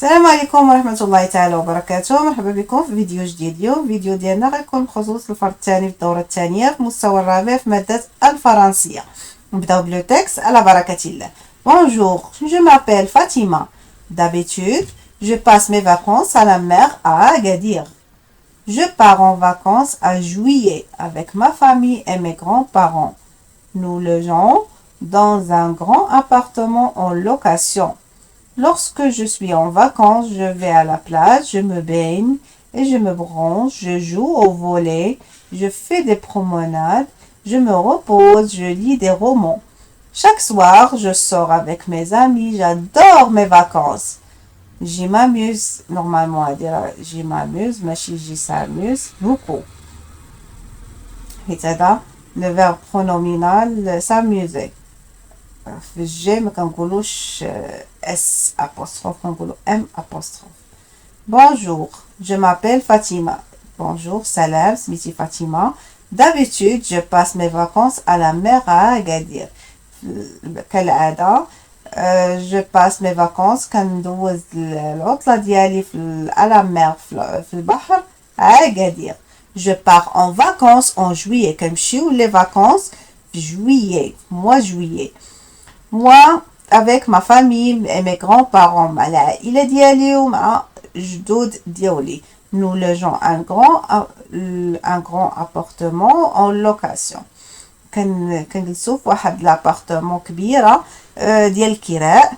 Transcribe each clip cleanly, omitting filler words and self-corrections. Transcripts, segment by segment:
السلام عليكم ورحمة الله تعالى وبركاته. مرحبا بكم في فيديو جديد. اليوم فيديو ديالنا غيكون بخصوص الفرد الثاني في الدورة الثانية في المستوى الرابع في مادة الفرنسية. نبداو بلو تكست على بركة الله. Bonjour, je m'appelle Fatima. D'habitude, je passe mes vacances à la mer à Agadir. Je pars en vacances à Juillet avec ma famille et mes grands-parents. Nous logeons dans un grand appartement en location. Lorsque je suis en vacances, je vais à la plage, je me baigne et je me bronze, je joue au volley, je fais des promenades, je me repose, je lis des romans. Chaque soir, je sors avec mes amis, j'adore mes vacances. J'y m'amuse, normalement à dire j'y m'amuse, mais j'y s'amuse beaucoup. Et c'est ça, le verbe pronominal s'amuser. في الجي ما كنقولوش اس apostrophe كنقولو ام apostrophe. Bonjour, je m'appelle Fatima. Bonjour, salam, سميتي فاطمة. D'habitude, je passe mes vacances à la mer à Agadir. كالعادة je passe mes vacances كندوز العطلة ديالي à la mer في البحر à Agadir. Je pars en vacances en juillet. كنمشيو les vacances في juillet, mois juillet. Moi, avec ma famille et mes grands-parents, مع العائلة ديالي ومع جدود ديالي. Nous logeons un grand appartement en location. كنجلسوا في واحد l'appartement كبيرة ديال الكراء.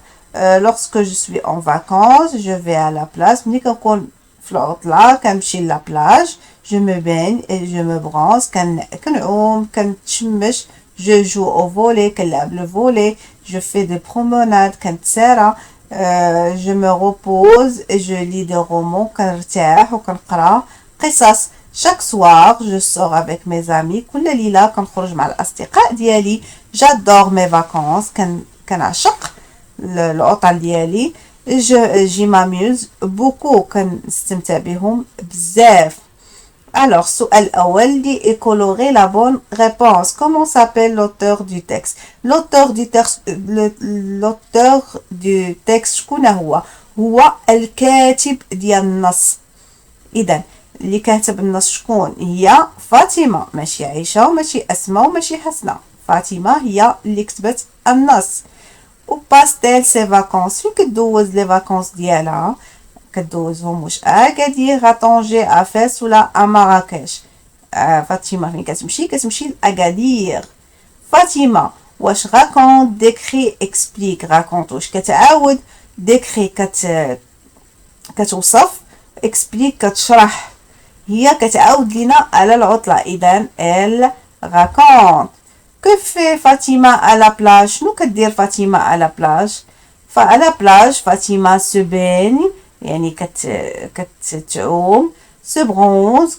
Lorsque je suis en vacances, je vais à la plage. ملي كنكون في العطلة كنمشي la plage. Je me baigne et je me bronze. كنعوم كنتشمش. Je joue au volley, كنلعب le volley. Je fais des promenades, كنتسارى. Je me repose et je lis des romans. كنرتاح وكنقرا قصص. Chaque soir, je sors avec mes amis. كل ليلة كنخرج مع الأصدقاء ديالي. J'adore mes vacances. كنعشق العطل ديالي. J'y m'amuse beaucoup. كنستمتع بهم بزاف. Alors, السؤال الأول دي colorer la bonne réponse. Comment s'appelle l'auteur du texte? L'auteur du texte شكون هو؟ هو الكاتب ديال النص. إذا اللي كاتب النص شكون؟ هي فاطمة، ماشي عيشة وماشي أسماء وماشي حسنة. فاطمة هي اللي كتبت النص. و باستيل سي فاكونس، فين كدوز لي فاكونس ديالها؟ كدوزهم واش أكادير، طنجة، أفاس ولا مراكش؟ فاطمة فين كتمشي لأكادير. فاطمة واش راكونت، ديكري، اكسبليك. راكونت واش كتعاود، ديكري كتوصف، اكسبليك كتشرح. هي كتعاود لينا على العطلة. إذا ال راكونت. كيف في فاطمة على بلاج؟ شنو كدير فاطمة على بلاج؟ فعلى بلاج فاطمة سو بين، يعني كتعوم، سو برونز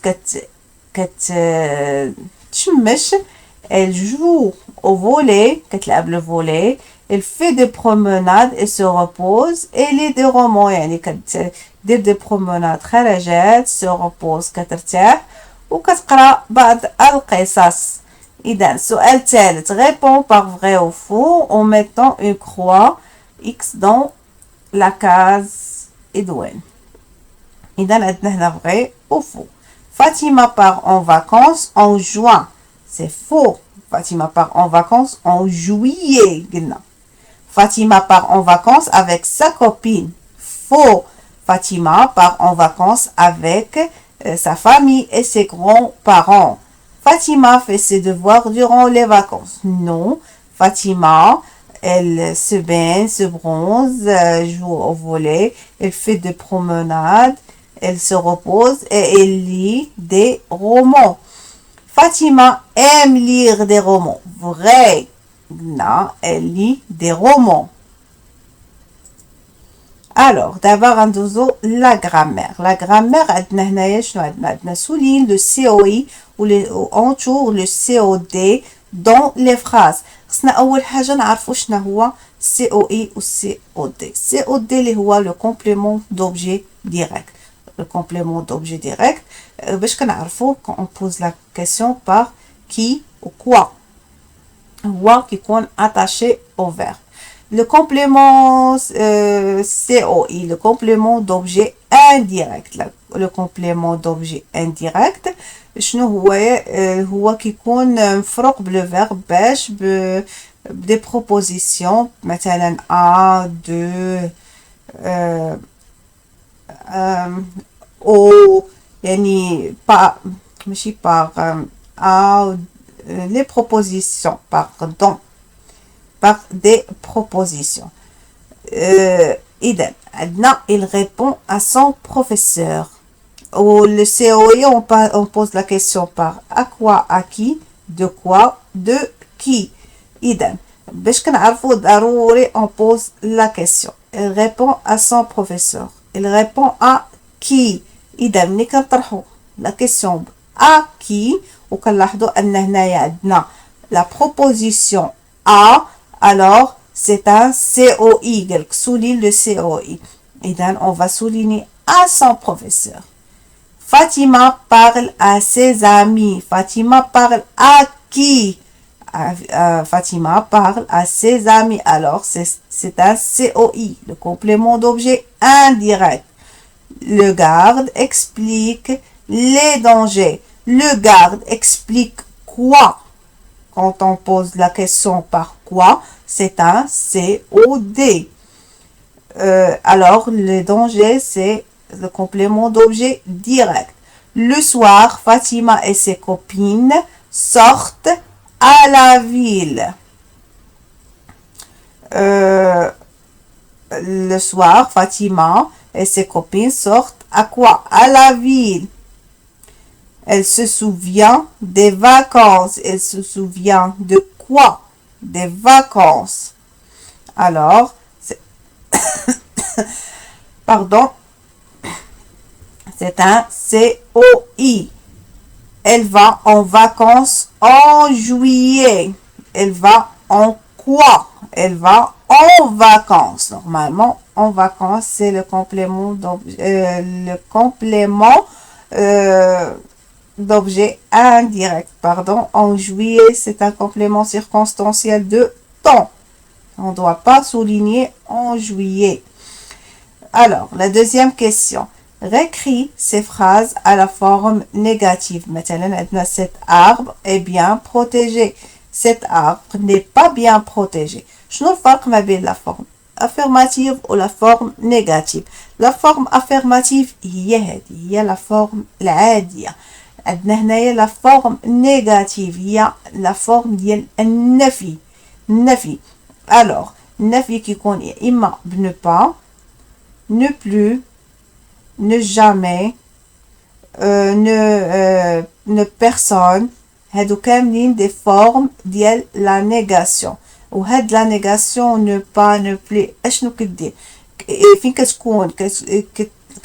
كتشمش، elle joue au volley كتلعب le volley، elle fait des promenades et se repose، et lit des romans يعني كدير des promenades خرجات، se repose كترتاح وكتقرا بعض القصص. إذا السؤال الثالث répond par vrai ou faux en mettant une croix X dans la case إدوان. إذا عندنا هنا vrai ou faux. Fatima part en vacances en juin. C'est faux. Fatima part en vacances en juillet. Fatima part en vacances avec sa copine. Faux. Fatima part en vacances avec sa famille et ses grands-parents. Fatima fait ses devoirs durant les vacances. Non. Fatima, elle se baigne, se bronze, joue au volley, elle fait des promenades, elle se repose et elle lit des romans. Fatima aime lire des romans. Vrai. Non, elle lit des romans. Alors, d'abord, ندوزو la grammaire. La grammaire, عندنا هنايا شنو عندنا souligne le COI ou entoure le COD dans les phrases. خصنا أول حاجة نعرفو شنو هو COI و COD. COD اللي هو le complément d'objet direct. Le complément d'objet direct. باش كنعرفو quand on pose la question par qui ou quoi. هو كيكون attaché au verbe. Le complément COI, le complément d'objet indirect. Le complément d'objet indirect شنو هو هو كيكون مفروق بالverbe باش des propositions مثلا a de او يعني ماشي a les propositions pardon par des propositions. إذا عندنا il répond à son professeur. Au le COI on pose la question par à quoi, à qui, de quoi, de qui. إذا باش كنعرفو ضروري on pose la question. Il répond à son professeur. Il répond à qui. إذا ملي كنطرحو la question à qui وكنلاحظوا أن هنايا عندنا la proposition à, alors c'est un COI. قالك souligne le COI. إذا on va souligner à son professeur. Fatima parle à ses amis. Fatima parle à qui? Fatima parle à ses amis. Alors, c'est un COI, le complément d'objet indirect. Le garde explique les dangers. Le garde explique quoi? Quand on pose la question par quoi, c'est un COD. Alors, les dangers, c'est le complément d'objet direct. Le soir, Fatima et ses copines sortent à la ville. Le soir, Fatima et ses copines sortent à quoi? À la ville. Elle se souvient des vacances. Elle se souvient de quoi? Des vacances. Alors, pardon. C'est un COI. Elle va en vacances en juillet. Elle va en quoi? Elle va en vacances. Normalement, en vacances, c'est le complément d'objet indirect. Pardon. En juillet, c'est un complément circonstanciel de temps. On ne doit pas souligner en juillet. Alors, la deuxième question. Récris ces phrases à la forme négative. Maintenant, cet arbre est bien protégé. Cet arbre n'est pas bien protégé. شنو الفرق ما بين la forme affirmative ou la forme négative? La forme affirmative هي la forme العادية. عندنا هنايا la forme négative هي la forme ديال النفي. النفي. Alors, النفي كيكون يا إما ne pas, ne plus, ne jamais, ne personne. هادو كاملين des formes ديال la négation. وهاد la négation ne pas, ne plus اشنو كدير فين كتكون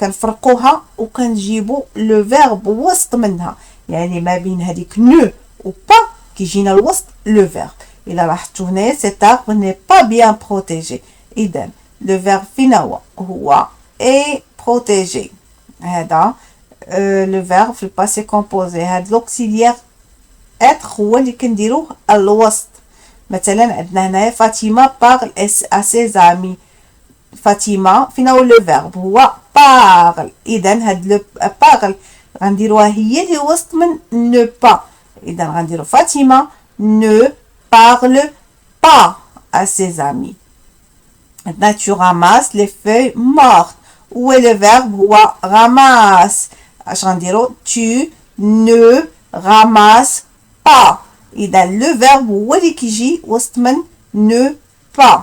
كنفرقوها وكنجيبو لو فيرب وسط منها. يعني ما بين هذيك نو و با كيجينا الوسط لو فيرب. إلا لاحظتوا هنايا cet arbre n'est pas bien protégé. إذا لو فيرب فين هو est protégé. هذا لو فيرب في الباسي كومبوزي. هاد لوكسيليير être هو اللي كنديروه الوسط. مثلا عندنا هنايا فاطمه parle à ses amis. فاطمه فين هو لو فيرب هو parle. اذا هاد لو parle غنديروها هي اللي وسط من ne pas. اذا غنديرو فاطمه ne parle pas à ses amis. Maintenant tu ramasses les feuilles mortes. Où est le verbe هو ramasse. اش غنديرو tu ne ramasses pas. إذا le verbe هو اللي كيجي وسط من ne pas.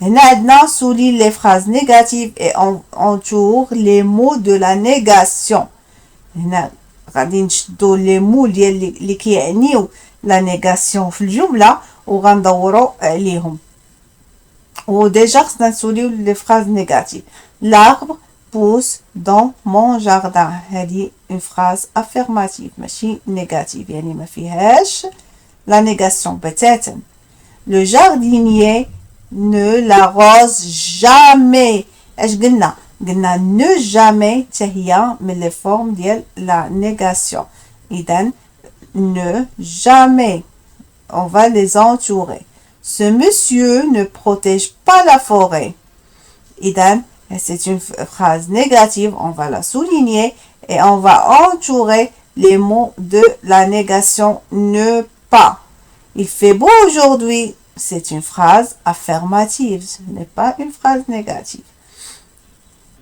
هنا عندنا souligne les phrases négatives et entoure les mots de la négation. هنا غادي نشدو les mots اللي كيعنيو la négation في الجملة وغندورو عليهم. وديجا خصنا نسوليو les phrases négatives. L'arbre pousse dans mon jardin. هذه une phrase affirmative ماشي négative. يعني ما فيهاش la négation بتاتا. Le jardinier ne l'arrose jamais. اش قلنا ne jamais تهي من les formes ديال la négation. إذن ne jamais on va les entourer. Ce monsieur ne protège pas la forêt. إذن, c'est une phrase négative, on va la souligner et on va entourer les mots de la négation ne pas. Il fait beau aujourd'hui, c'est une phrase affirmative, ce n'est pas une phrase négative.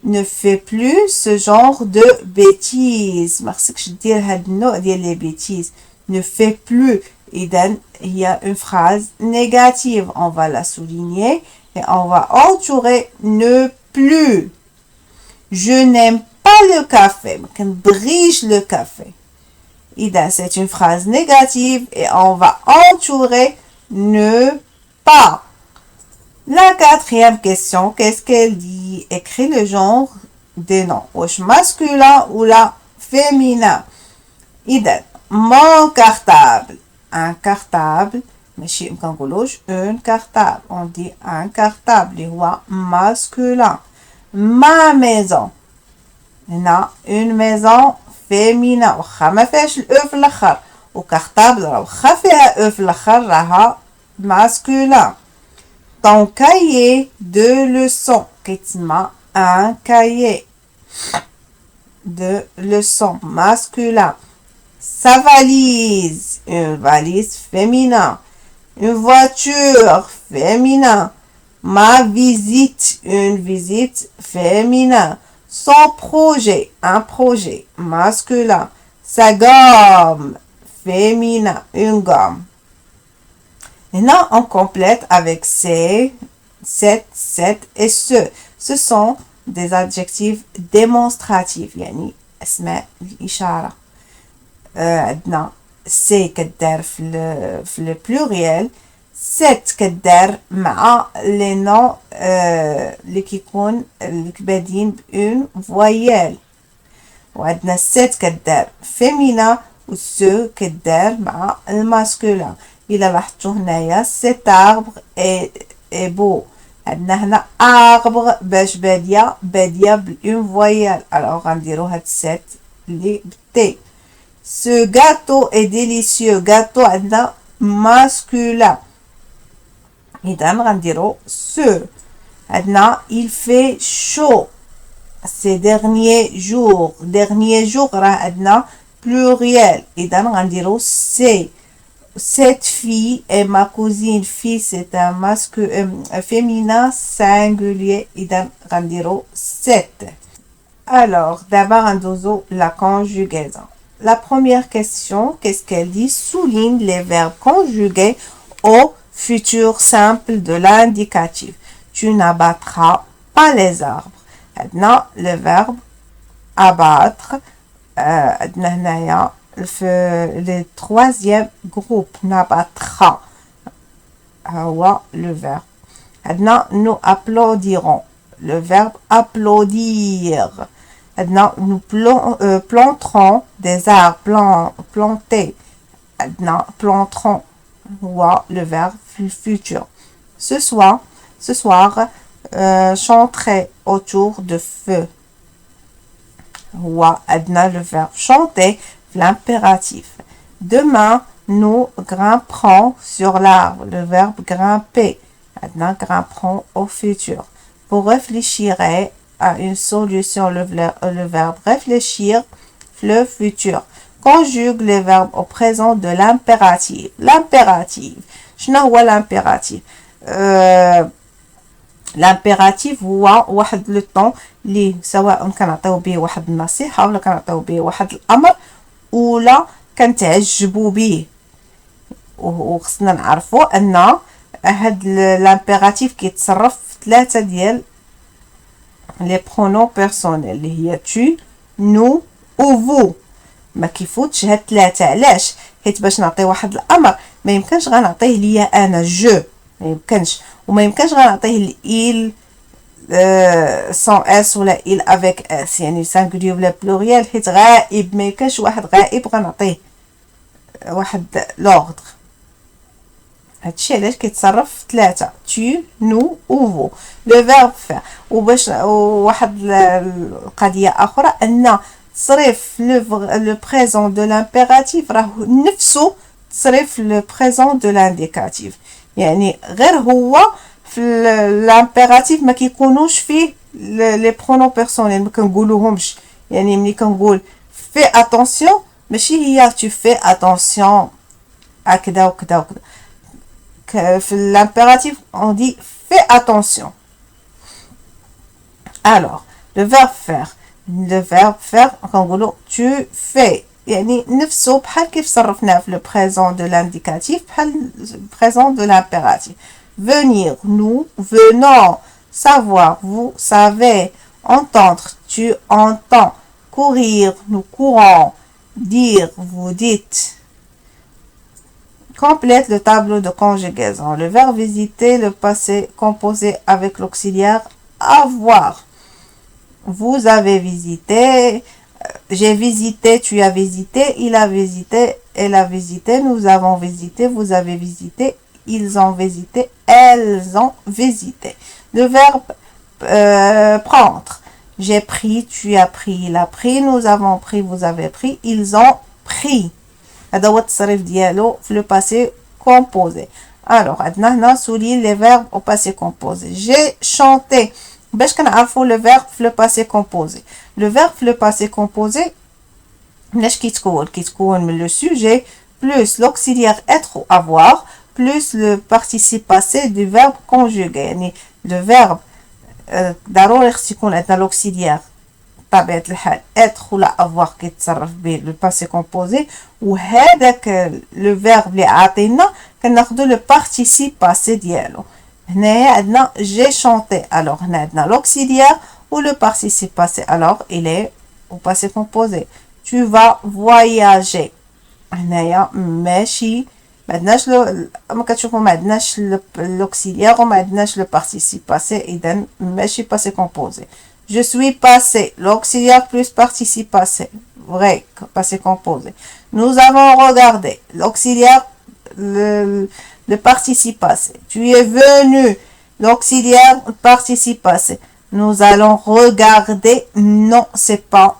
Ne fais plus ce genre de bêtises. مرخصكش دير هاد النوع ديال les bêtises. Ne fais plus. إذن, il y a une phrase négative, on va la souligner et on va entourer ne plus. Je n'aime pas le café. ما كنبغيش le café. إذا c'est une phrase négative et on va entourer ne pas. La quatrième question, qu'est-ce qu'elle dit? Écris le genre des noms. Wesh masculin ou la féminin. إذا mon cartable. Un cartable. ماشي مكنقولوش un cartable. On dit un cartable اللي هو masculin. Ma maison. هنا une maison féminin. واخا ما فيهاش الاو في الاخر. وكارتابل راه واخا فيها او في الاخر راها masculin. Ton cahier de leçons كيتسمى un cahier de leçons masculin. Sa valise, une valise féminin. Une voiture féminin. Ma visite, une visite féminin. Son projet, un projet masculin. Sa gomme féminin, une gomme. Maintenant, on complète avec ces, cette et ce. Ce sont des adjectifs démonstratifs. يعني أسماء الإشارة. عندنا سي كدار في لو بلوريال. سيت كدار مع لي نون اللي كيكون بادين بأون فويال. وعندنا سيت كدار فيمينا و سو كدار مع الماسكولين. إلا لاحظتو هنايا سيت اربغ اي بو. عندنا هنا اربغ باش بادية بأون فويال. الوغ غنديرو هاد سيت اللي بالتي. Ce gâteau est délicieux. Gâteau عندنا masculin. إذا غنديرو ce. عندنا il fait chaud. Ces derniers jours. Derniers jours راه عندنا pluriel. إذا غنديرو c'est. Cette fille est ma cousine. Fille c'est un féminin singulier. إذا غنديرو cette. Alors d'abord غندوزو la conjugaison. La première question, qu'est-ce qu'elle dit? Souligne les verbes conjugués au futur simple de l'indicatif. Tu n'abattras pas les arbres. Maintenant, le verbe abattre. Le troisième groupe, n'abattra. Le verbe. Maintenant, nous applaudirons. Le verbe applaudir. Maintenant, nous planterons des arbres, planter. Maintenant, planterons. Le verbe futur. Ce soir, chanterai autour de feu. Le verbe chanter, l'impératif. Demain, nous grimperons sur l'arbre. Le verbe grimper. Maintenant, grimperons au futur. Vous réfléchirez à une solution, le verbe réfléchir, le futur. Conjugue les verbes au présent de l'impératif. L'impératif. شنو هو l'impératif? l'impératif هو واحد لو طون اللي سواء كنعطيو به واحد النصيحة ولا كنعطيو به واحد الأمر ولا كنتعجبوا به. وخصنا نعرفوا أن هاد l'impératif كيتصرف في ثلاثة ديال les pronoms personnels اللي هي tu, nous ou vous. ما كيفوتش هاد ثلاثة. علاش؟ حيت باش نعطي واحد الامر ما يمكنش غنعطيه ليا انا جو، ما يمكنش. وما يمكنش غنعطيه il sans s ولا il avec s يعني singulier ولا pluriel حيت غائب. ما يمكنش واحد غائب غنعطيه واحد لوردر. هادشي علاش كيتصرف في ثلاثة tu, nous ou vous. لو فيرب فير. وباش واحد القضية أخرى أن تصريف لو بريزون دو لامبيراتيف راه نفسه تصريف لو بريزون دو لانديكاتيف. يعني غير هو في l'impératif ما كيكونوش فيه les pronoms personnels ما كنقولوهمش يعني ملي كنقول fais attention ماشي هي tu fais attention هكذا وكذا وكذا في l'impératif on dit fais attention. Alors le verbe faire كنقولو tu fais يعني نفسه بحال كيف صرفناه في le présent de l'indicatif بحال présent de l'impératif. Venir, nous venons, savoir, vous savez, entendre, tu entends, courir, nous courons, dire, vous dites. Complète le tableau de conjugaison. Le verbe visiter, le passé composé avec l'auxiliaire avoir. Vous avez visité, j'ai visité, tu as visité, il a visité, elle a visité, nous avons visité, vous avez visité, ils ont visité, elles ont visité. Le verbe prendre. J'ai pris, tu as pris, il a pris, nous avons pris, vous avez pris, ils ont pris. هذا هو التصريف ديالو في le passé composé. Alors عندنا هنا souligne les verbes au passé composé. J'ai chanté. باش كنعرفوا le verbe في le passé composé. Le verbe في le passé composé مناش كيتكون من le sujet plus l'auxiliaire être ou avoir plus le participe passé du verbe conjugué. يعني le verbe ضروري خص يكون عندنا l'auxiliaire بطبيعة الحال être ولا avoir كيتصرف به le passé composé وهذاك le verbe اللي عاطينا كناخدو le participe passé ديالو. هنايا عندنا j'ai chanté. Alors هنا عندنا l'auxiliaire ou le participe passé. Alors il est au passé composé. Tu vas voyager. هنايا ماشي ما عندناش ما كتشوفوا ما عندناش l'auxiliaire وما عندناش le participe passé اذا ماشي passé composé. Je suis passé. L'auxiliaire plus participe passé. Vrai, passé composé. Nous avons regardé. L'auxiliaire, le participe passé. Tu es venu. L'auxiliaire, participe passé. Nous allons regarder. Non, c'est pas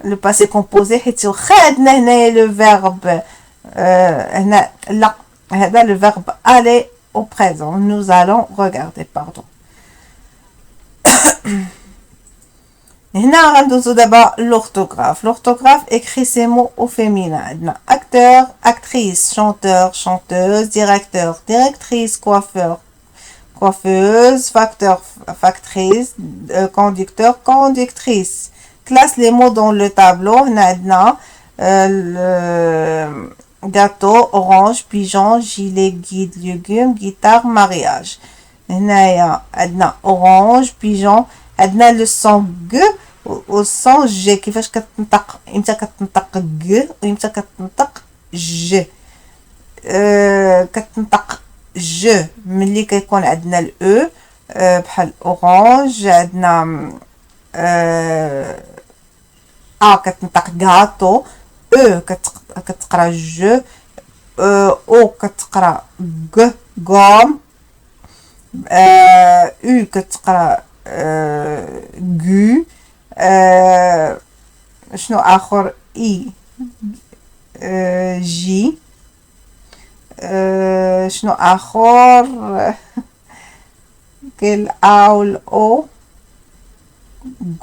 le passé composé. Le verbe. Là, le verbe aller au présent. Nous allons regarder, pardon. هنا غندوزو دابا l'orthographe. L'orthographe écrit ces mots au féminin. عندنا acteur, actrice, chanteur, chanteuse, directeur, directrice, coiffeur, coiffeuse, facteur, factrice, conducteur, conductrice. Classe les mots dans le tableau. هنا عندنا le gâteau, orange, pigeon, gilet, guide, légumes, guitare, mariage. هنايا عندنا orange, pigeon. عندنا لو سون غ و سون جي كيفاش كتنطق امتى كتنطق غ وامتى كتنطق ج كتنطق ج ملي كيكون عندنا الاو بحال اورانج عندنا كتنطق غاتو او كتقرا ج او كتقرا غ غوم او كتقرا gu شنو اخر اي جي شنو اخر كاين او او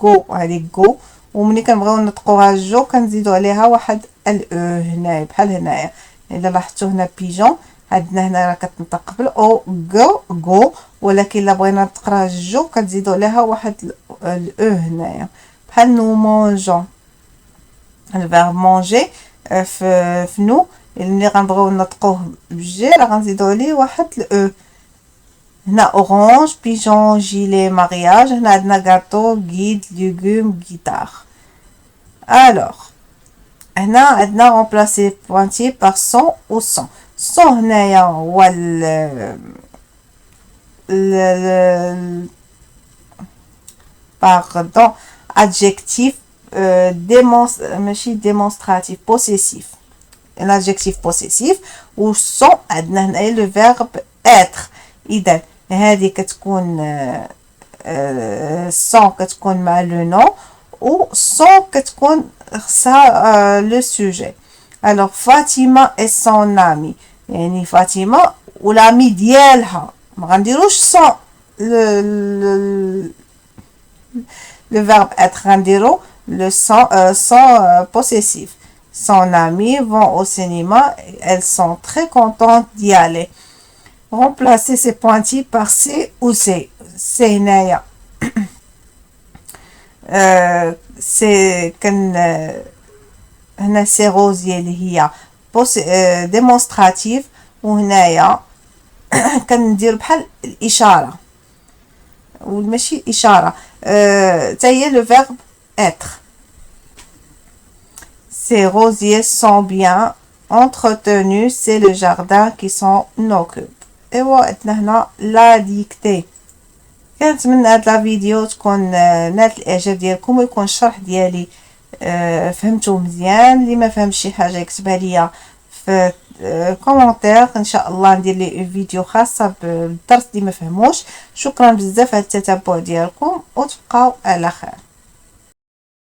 جو هذه جو وملي كنبغيو نطقوها جو كنزيدو عليها واحد الاو هنايا بحال هنايا الا لاحظتوا هنا بيجون عندنا هنا راه كتنطق بالاو جو ولكن الا بغينا نقراها جو كتزيدوا عليها واحد الاو هنايا بحال نو مونجون الفيرب مونجي في نو ملي غنبغيو نطقوه بجي راه غنزيدوا عليه واحد الاو. هنا اورانج بيجون جيلي مارياج. هنا عندنا غاتو غيد ليغوم غيتار. الوغ هنا عندنا رومبلاسي بوانتي بار سون او سون. سون هنايا هو pardon adjectif ماشي démonstratif possessif l'adjectif possessif و sont عندنا هنايا le verbe être. اذا هذه كتكون sont كتكون مع le nom و sont كتكون خصها le sujet. alors Fatima et son ami يعني فاطمة والامي ديالها ما غنديروش سون le verbe être غنديرو le son possessif. Son ami vont au cinéma, elles sont très contentes d'y aller. Remplacer ces pointillés par c'est ou c'est. C'est هنايا c'est كن هنا سي روزي اللي هي démonstrative وهنايا كندير بحال الاشاره وماشي اشاره تا هي لو فيرب être. Ces rosiers sont bien entretenus, c'est le jardin qui s'en occupe. ايوا عندنا هنا لا ديكتي. كنتمنى هاد لا فيديو تكون نالت الاعجاب ديالكم ويكون الشرح ديالي فهمتو مزيان. اللي ما فهمش شي حاجه يكتبها ليا في كومونتير، ان شاء الله ندير ليه فيديو خاصه بالدرس اللي ما فهموش. شكرا بزاف على التتبع ديالكم وتبقاو على خير.